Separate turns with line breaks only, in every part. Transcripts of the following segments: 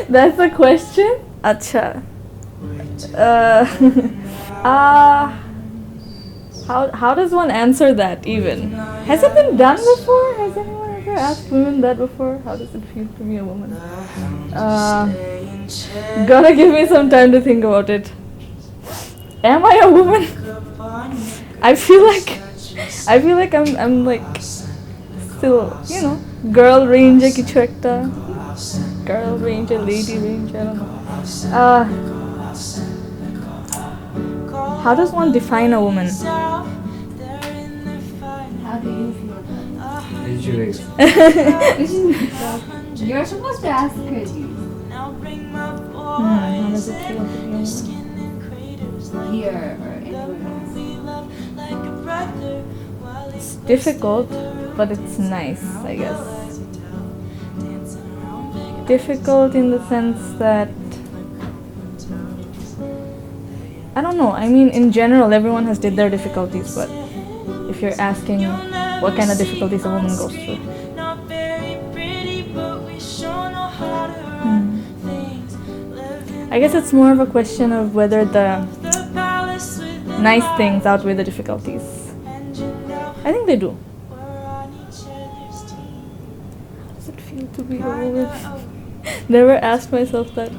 That's a question? Acha. How does one answer that even? Has it been done before? Has anyone ever asked women that before? How does it feel to be a woman? Gotta give me some time to think about it. Am I a woman? I feel like I'm like still, girl range kichu ekta. Girl range, lady range, I don't know. How does one define a woman?
How do you feel about it? You're supposed to ask her these.
How does it feel to be a woman?
Here or anywhere else.
It's difficult, but it's nice, I guess. Difficult in the sense that I don't know. I mean, in general, everyone has did their difficulties, but if you're asking what kind of difficulties a woman goes through. I guess it's more of a question of whether the nice things outweigh the difficulties. I think they do. How does it feel to be a woman? Never asked myself that.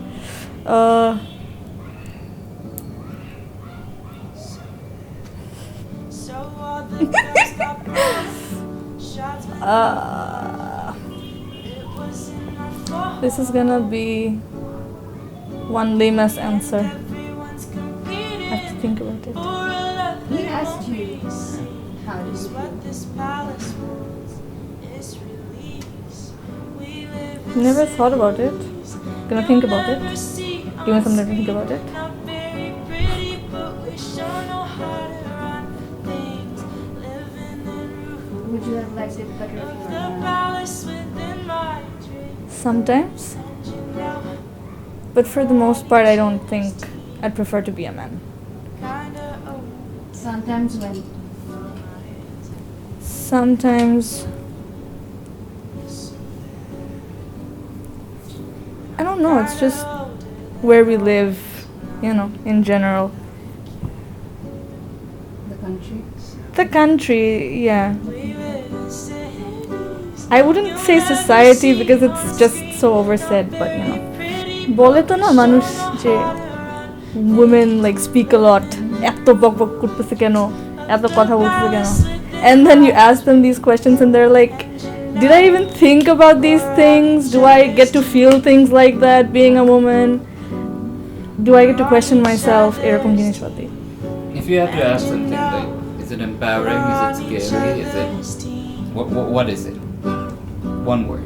This is gonna be one lame-ass answer. I have to think about it.
He asked you, how do you feel?
Never thought about it. Gonna think about it. Give me some time to think about it.
Would you have liked it better if you were a man?
Sometimes. But for the most part, I don't think I'd prefer to be a man.
Sometimes when
Sometimes. I don't know, it's just where we live, in general.
the country.
The country, yeah. I wouldn't say society because it's just so oversaid, but bole to na manush je women like speak a lot, eto bok bok korteche keno, eto kotha bolteche keno, and then you ask them these questions and they're like, did I even think about these things? Do I get to feel things like that being a woman? Do I get to question myself? Erokom jinish pati.
If you have to ask something like, is it empowering? Is it scary? Is it what is it? One word.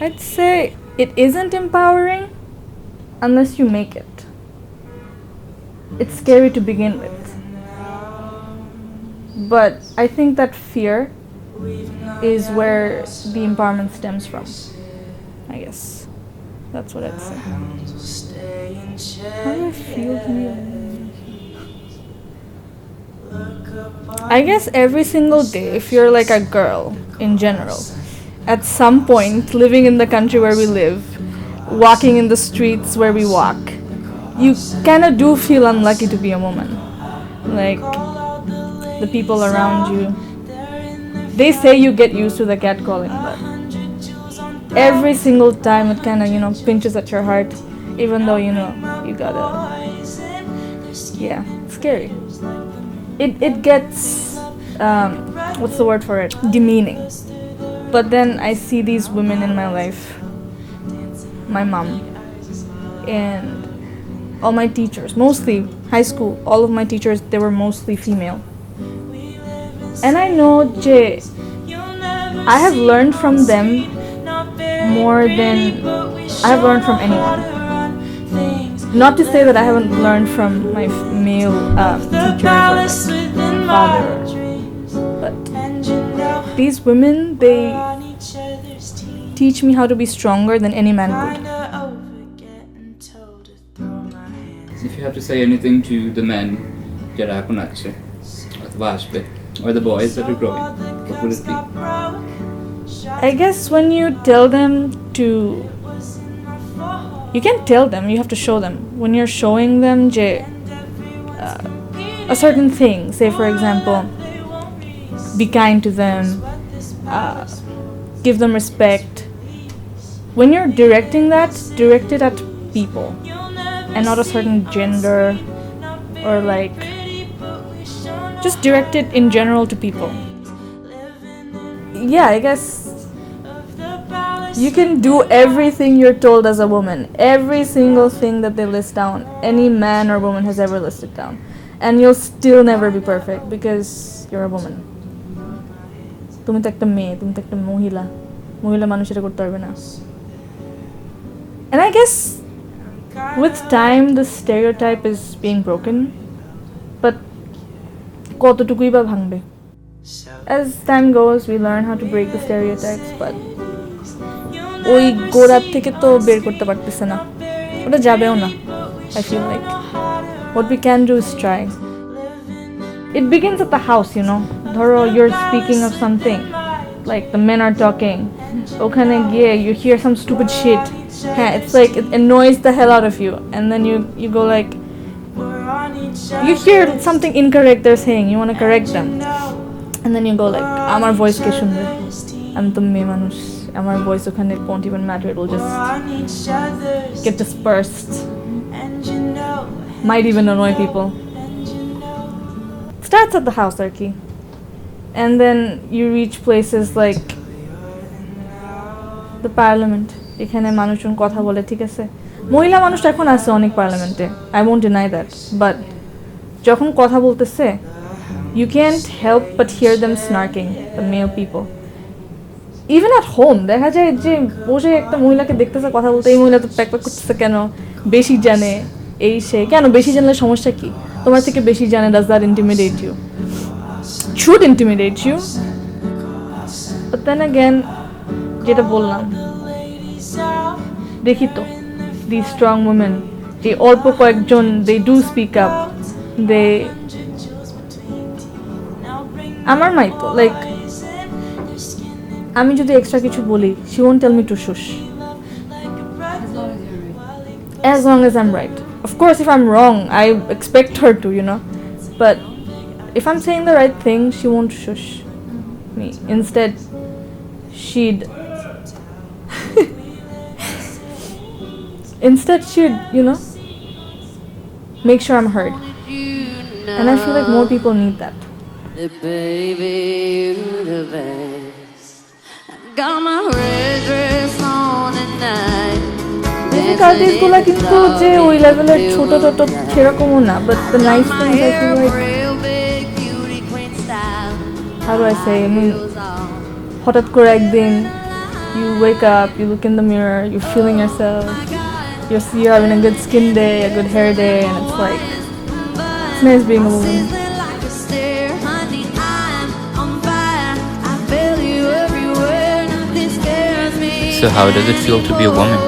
I'd say it isn't empowering unless you make it. It's scary to begin with. But I think that fear is where the empowerment stems from. I guess. That's what I'd say. How do I feel to be a woman? I guess every single day, if you're like a girl in general, at some point living in the country where we live, walking in the streets where we walk, you kind of do feel unlucky to be a woman. Like, the people around you, they say you get used to the catcalling, but every single time it kind of, pinches at your heart, even though, you gotta, yeah, it's scary. It gets, what's the word for it? Demeaning. But then I see these women in my life, my mom, and all my teachers, mostly high school, all of my teachers, they were mostly female. And I know, I have learned from them more than I have learned from anyone. Not to say that I haven't learned from my male teachers or my father, but these women, they teach me how to be stronger than any man could.
If you have to say anything to the men, jara ako nache, at vaspe, Or the boys that are growing? What would it be?
I guess when you tell them to, you can't tell them, you have to show them. When you're showing them a certain thing, say for example, be kind to them, give them respect. When you're directing that, direct it at people and not a certain gender, or like just direct it in general to people. Yeah, I guess you can do everything you're told as a woman, every single thing that they list down, any man or woman has ever listed down, and you'll still never be perfect because you're a woman. তুমি তো একটা মেয়ে, তুমি তো একটা মহিলা মানুষ এটা করতে পারবে না. And I guess with time the stereotype is being broken, but কতটুকুই বা ভাঙবে? As time goes, we learn how to break the stereotypes, but ওই গোড়ার থেকে তো বের করতে পারতেছে না, ওটা যাবেও না. I feel like what we can do is try. It begins at the house, you know. ধরো you're speaking of something, like the men are talking, ওখানে গিয়ে you hear some stupid shit. It's like it annoys the hell out of you, and then you go like, you hear something incorrect they're saying, you want to correct them, and then you go like, আমার voice কে শুনবে, আমি তো মেয়ে মানুষ, আমার voice ওখানে won't even matter, it will just get dispersed, might even annoy people. Starts at the house, Arki, and then you reach places like the parliament. এখানে মানুষজন কথা বলে, ঠিক আছে, মহিলা মানুষ এখন আছে অনেক পার্লামেন্টে, I won't deny that, but যখন কথা বলতেছে you can't help but hear them snarking, the male people. Even at home দেখা যায় যে বসে একটা মহিলাকে দেখতেছে কথা বলতে, এই মহিলা তো প্যাক প্যাক করতেছে কেন, বেশি জানে, এই সে, কেন বেশি জানলে সমস্যা কি, তোমার থেকে বেশি জানে, does that intimidate you? Should intimidate you, but then again যেটা বললাম, দেখি তো these strong women, যে অল্প কয়েকজন, they do speak up, they, আমার মাই তো লাইক, আমি যদি এক্সট্রা কিছু বলি, she won't tell me to shush, as long as I'm right. Of course if I'm wrong I expect her to, you know, but if I'm saying the right thing she won't shush me. Instead she'd you know, make sure I'm heard, and I feel like more people need that.
Baby, you're the best. Got my red dress on tonight.
Difficulties গুলা কিন্তু যে ওই লেভেলের ছোট ছোট সেরকমও না, but the nice things I feel like, how do I say, I mean, হঠাৎ করে একদিন you wake up, you look in the mirror, you're feeling yourself, you're having a good skin day, a good hair day, and it's like, it's nice being a woman.
So how does it feel to be a woman?